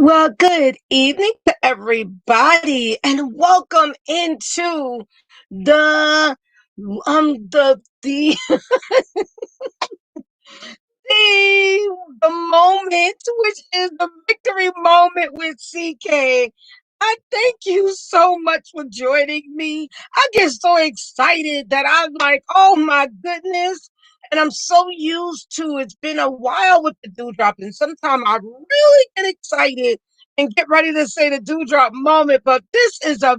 Well, good evening to everybody, and welcome into the the the moment, which is the victory moment with CK. I thank you so much for joining me. I get so excited that I'm like, oh my goodness. And I'm so used to it's been a while with the dewdrop, and sometimes I really get excited and get ready to say the dewdrop moment, but this is a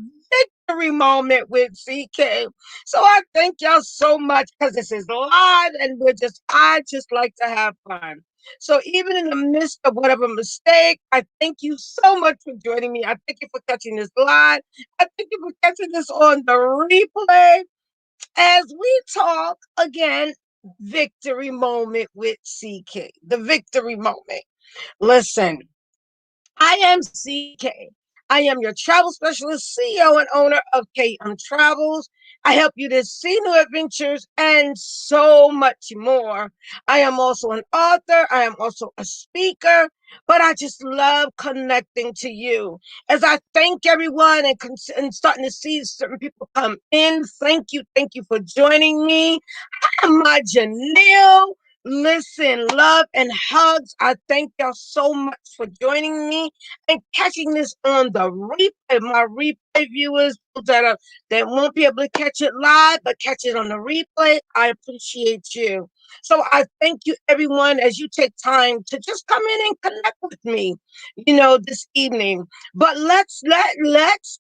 victory moment with CK. So I thank y'all so much because this is live and I just like to have fun. So even in the midst of whatever mistake, I thank you so much for joining me. I thank you for catching this live. I thank you for catching this on the replay as we talk again, victory moment with CK, the victory moment. Listen, I am CK. I am your travel specialist, CEO, and owner of KM Travels. I help you to see new adventures and so much more. I am also an author. I am also a speaker, but I just love connecting to you. As I thank everyone and starting to see certain people come in, thank you. Thank you for joining me. My Janelle. Listen, love and hugs. I thank y'all so much for joining me and catching this on the replay. My replay viewers that won't be able to catch it live, but catch it on the replay. I appreciate you. So I thank you, everyone, as you take time to just come in and connect with me, this evening. But let's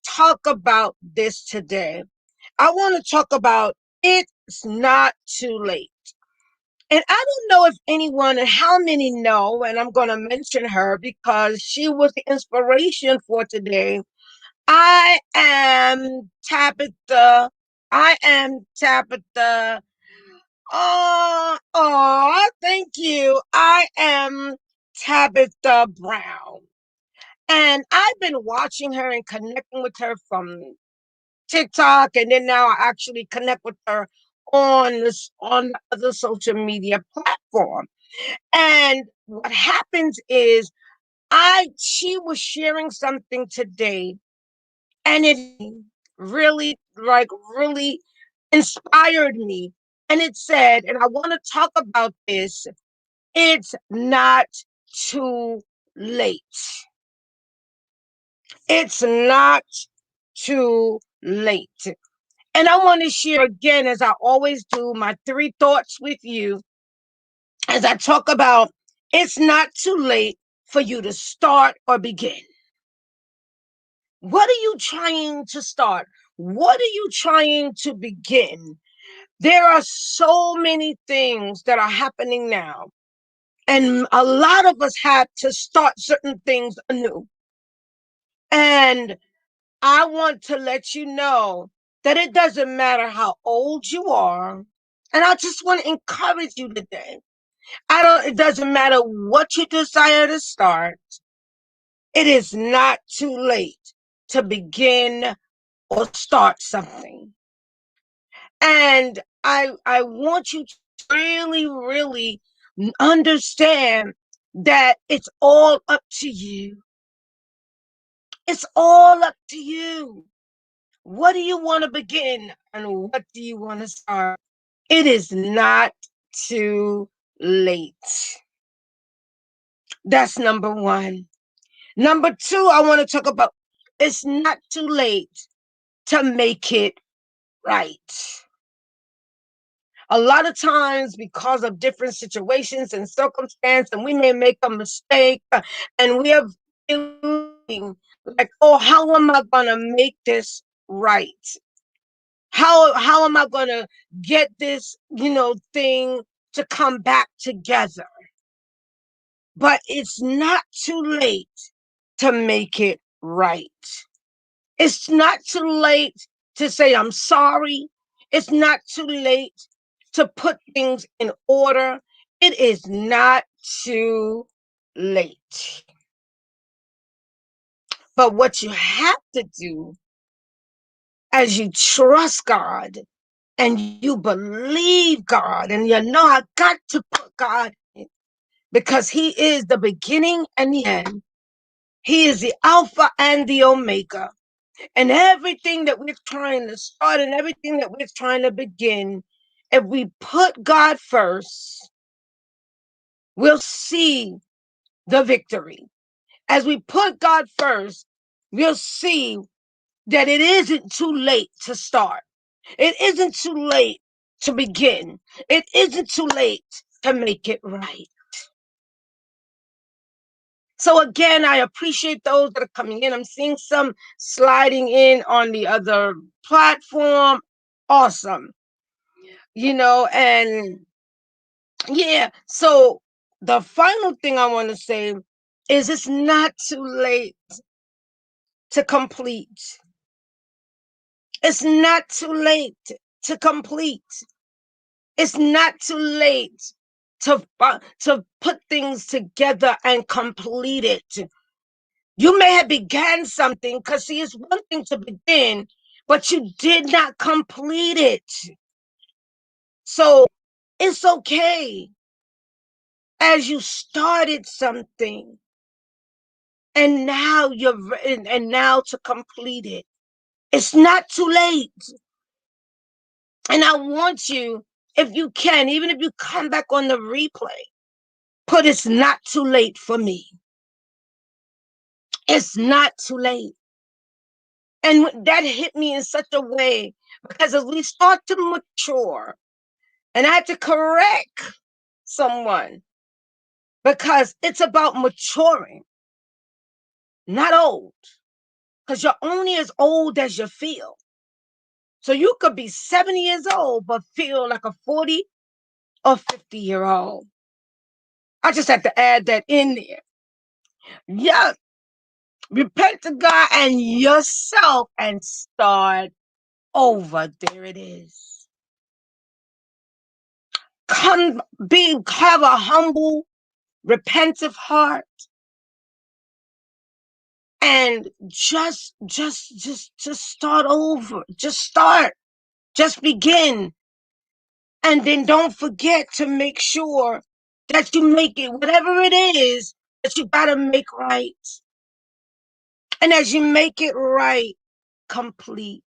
talk about this today. I want to talk about it's not too late. And I don't know if anyone and how many know, and I'm going to mention her because she was the inspiration for today. I am Tabitha. I am Tabitha. Thank you. I am Tabitha Brown. And I've been watching her and connecting with her from TikTok, and then now I actually connect with her on other social media platform. And what happens is I she was sharing something today, and it really inspired me. And it said, and I want to talk about this, it's not too late. It's not too late. And I want to share again, as I always do, my three thoughts with you as I talk about it's not too late for you to start or begin. What are you trying to start? What are you trying to begin? There are so many things that are happening now, and a lot of us have to start certain things anew. And I want to let you know that it doesn't matter how old you are. And I just want to encourage you today. It doesn't matter what you desire to start. It is not too late to begin or start something. And I want you to really understand that it's all up to you. It's all up to you. What do you want to begin and what do you want to start? It is not too late. That's number one. Number two, I want to talk about it's not too late to make it right. A lot of times, because of different situations and circumstances, and we may make a mistake, and we are feeling like, oh, how am I going to make this right? How am I going to get this, thing to come back together? But it's not too late to make it right. It's not too late to say, I'm sorry. It's not too late to put things in order. It is not too late. But what you have to do as you trust God and you believe God, and you know I got to put God in because He is the beginning and the end. He is the Alpha and the Omega. And everything that we're trying to start and everything that we're trying to begin, if we put God first, we'll see the victory. As we put God first, we'll see that it isn't too late to start. It isn't too late to begin. It isn't too late to make it right. So again, I appreciate those that are coming in. I'm seeing some sliding in on the other platform. Awesome. And yeah. So the final thing I want to say is it's not too late to complete. It's not too late to complete. It's not too late to put things together and complete it. You may have began something, because see, it's one thing to begin, but you did not complete it. So it's okay as you started something and now and now to complete it. It's not too late. And I want you, if you can, even if you come back on the replay, put it's not too late for me. It's not too late. And that hit me in such a way, because as we start to mature, and I had to correct someone, because it's about maturing, not old, because you're only as old as you feel. So you could be 70 years old, but feel like a 40 or 50-year-old. I just have to add that in there. Yeah. Repent to God and yourself and start over. There it is. Have a humble, repentive heart, and just start over. Just start. Just begin. And then don't forget to make sure that you make it, whatever it is that you gotta make right. And as you make it right, complete.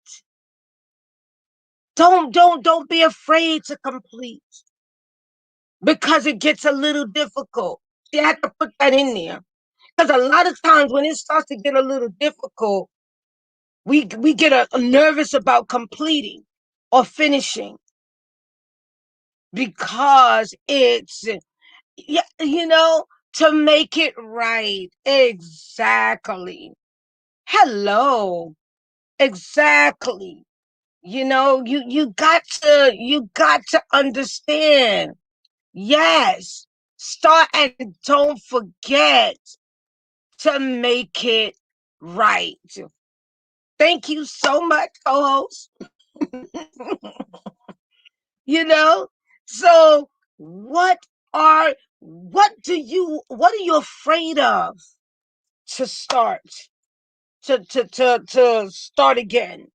Don't be afraid to complete, because it gets a little difficult. You have to put that in there. Because a lot of times when it starts to get a little difficult, we get nervous about completing or finishing, because it's, yeah, to make it right. Exactly. Hello. Exactly. You got to understand. Yes. Start, and don't forget to make it right. Thank you so much, co-host. you know so what are you afraid of to start, to start again?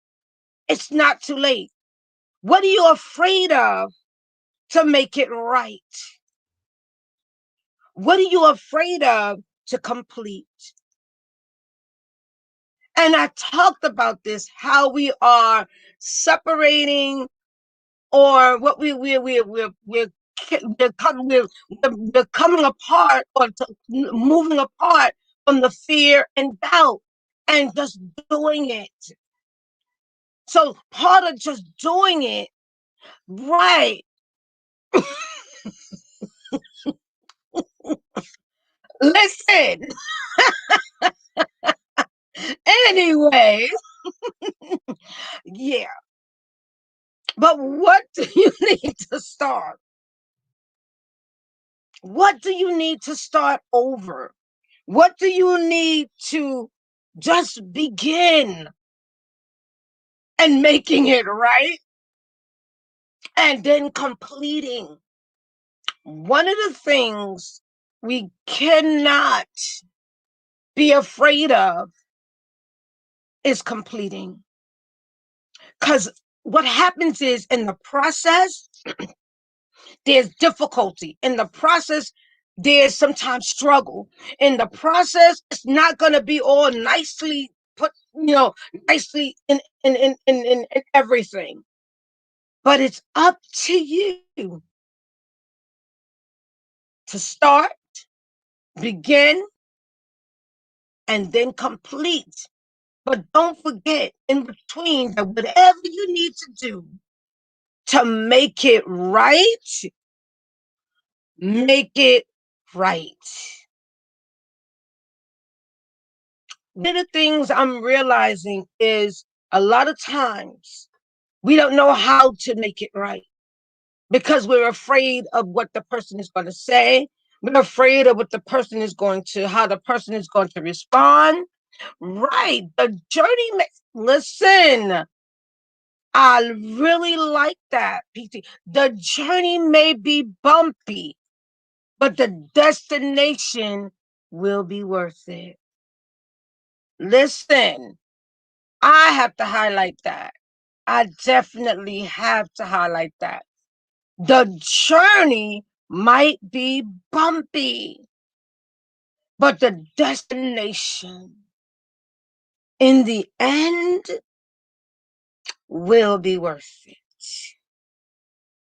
It's not too late. What are you afraid of to make it right? What are you afraid of to complete? And I talked about this, how we are separating, or what we're coming apart, or moving apart from the fear and doubt, and just doing it. So part of just doing it, right? Listen, anyway, yeah. But what do you need to start? What do you need to start over? What do you need to just begin and making it right, and then completing? One of the things we cannot be afraid of is completing. Because what happens is, in the process, there's difficulty. In the process, There's sometimes struggle in the process. It's not going to be all nicely put, nicely in everything. But it's up to you to start, begin, and then complete. But don't forget in between that whatever you need to do to make it right, make it right. One of the things I'm realizing is a lot of times we don't know how to make it right because we're afraid of what the person is going to say. We're afraid of what the person is going to, how the person is going to respond. Right. The journey, listen, I really like that, PT. The journey may be bumpy, but the destination will be worth it. Listen, I have to highlight that. I definitely have to highlight that. The journey might be bumpy, but the destination in the end will be worth it.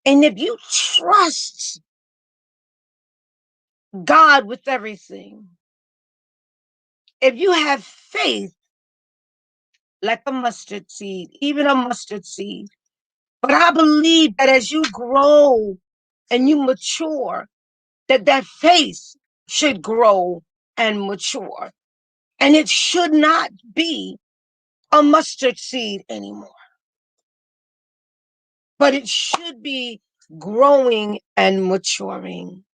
And if you trust God with everything, if you have faith like a mustard seed, even a mustard seed, but I believe that as you grow and you mature, that faith should grow and mature. And it should not be a mustard seed anymore, but it should be growing and maturing.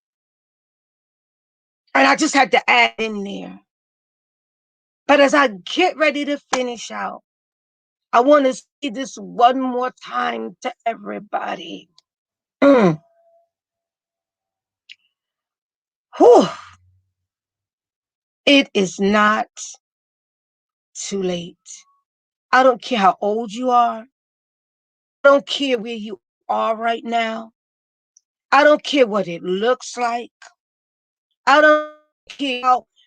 And I just had to add in there. But as I get ready to finish out, I want to say this one more time to everybody. Whew. It is not too late. I don't care how old you are. I don't care where you are right now. I don't care what it looks like. I don't care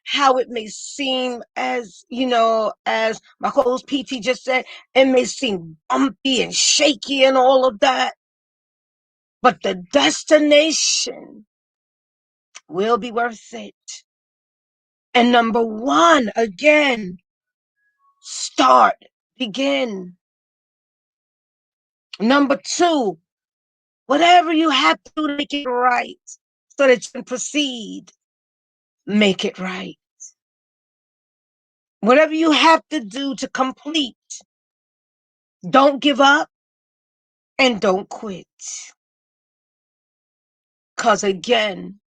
how it may seem, as as my host PT just said, it may seem bumpy and shaky and all of that. But the destination will be worth it. And number one, again, start, begin. Number two, whatever you have to do to make it right so that you can proceed, make it right. Whatever you have to do to complete, don't give up and don't quit. Because again,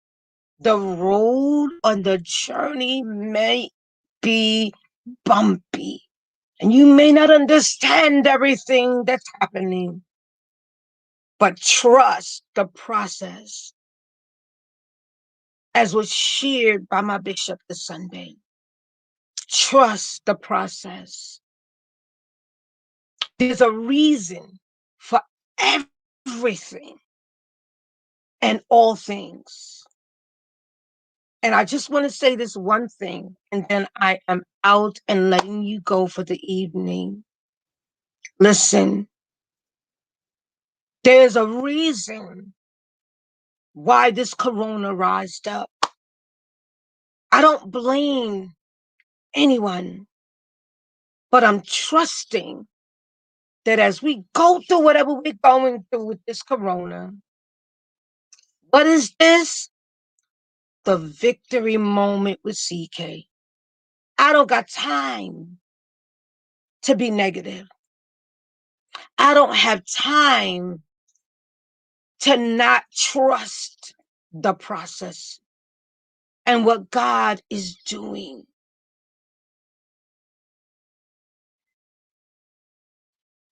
the road on the journey may be bumpy and you may not understand everything that's happening, but trust the process, as was shared by my bishop this Sunday. Trust the process. There's a reason for everything and all things. And I just want to say this one thing, and then I am out and letting you go for the evening. Listen, there's a reason why this corona rised up. I don't blame anyone, but I'm trusting that as we go through whatever we're going through with this corona, what is this? The victory moment with CK. I don't got time to be negative. I don't have time to not trust the process and what God is doing.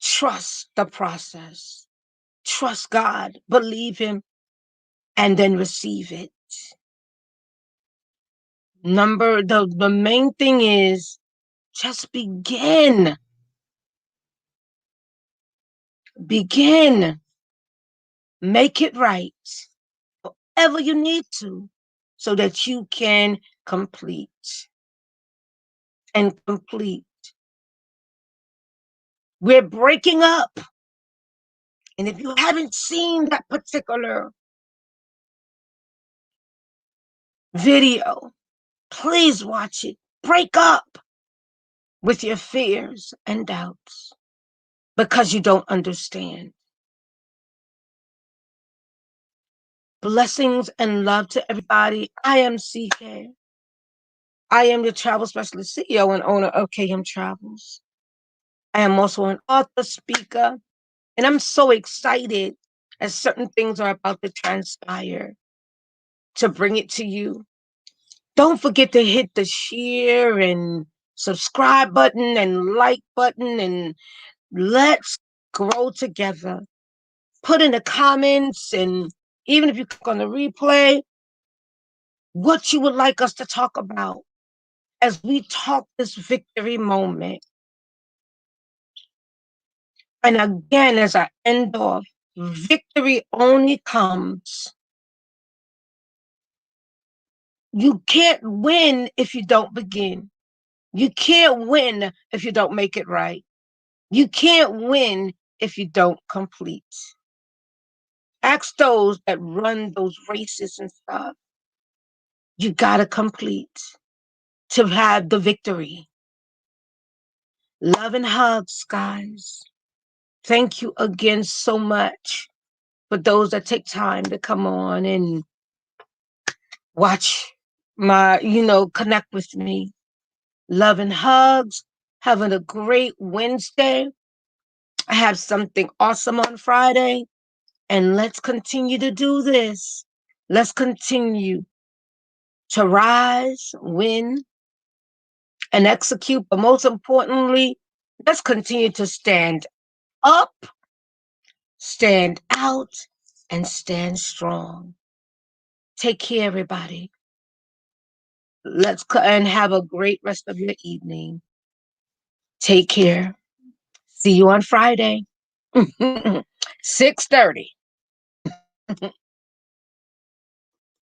Trust the process. Trust God, believe Him, and then receive it. The main thing is just begin. Begin. Make it right. Whatever you need to so that you can complete and complete. We're breaking up. And if you haven't seen that particular video, please watch it. Break up with your fears and doubts because you don't understand. Blessings and love to everybody. I am CK. I am the travel specialist, CEO, and owner of KM Travels. I am also an author, speaker, and I'm so excited as certain things are about to transpire to bring it to you. Don't forget to hit the share and subscribe button and like button, and let's grow together. Put in the comments, and even if you click on the replay, what you would like us to talk about as we talk this victory moment. And again, as I end off, victory only comes. You can't win if you don't begin. You can't win if you don't make it right. You can't win if you don't complete. Ask those that run those races and stuff. You gotta complete to have the victory. Love and hugs, guys. Thank you again so much for those that take time to come on and watch my, connect with me. Love and hugs. Having a great Wednesday. I have something awesome on Friday. And let's continue to do this. Let's continue to rise, win, and execute. But most importantly, let's continue to stand up, stand out, and stand strong. Take care, everybody. And have a great rest of your evening. Take care. See you on Friday. 6:30.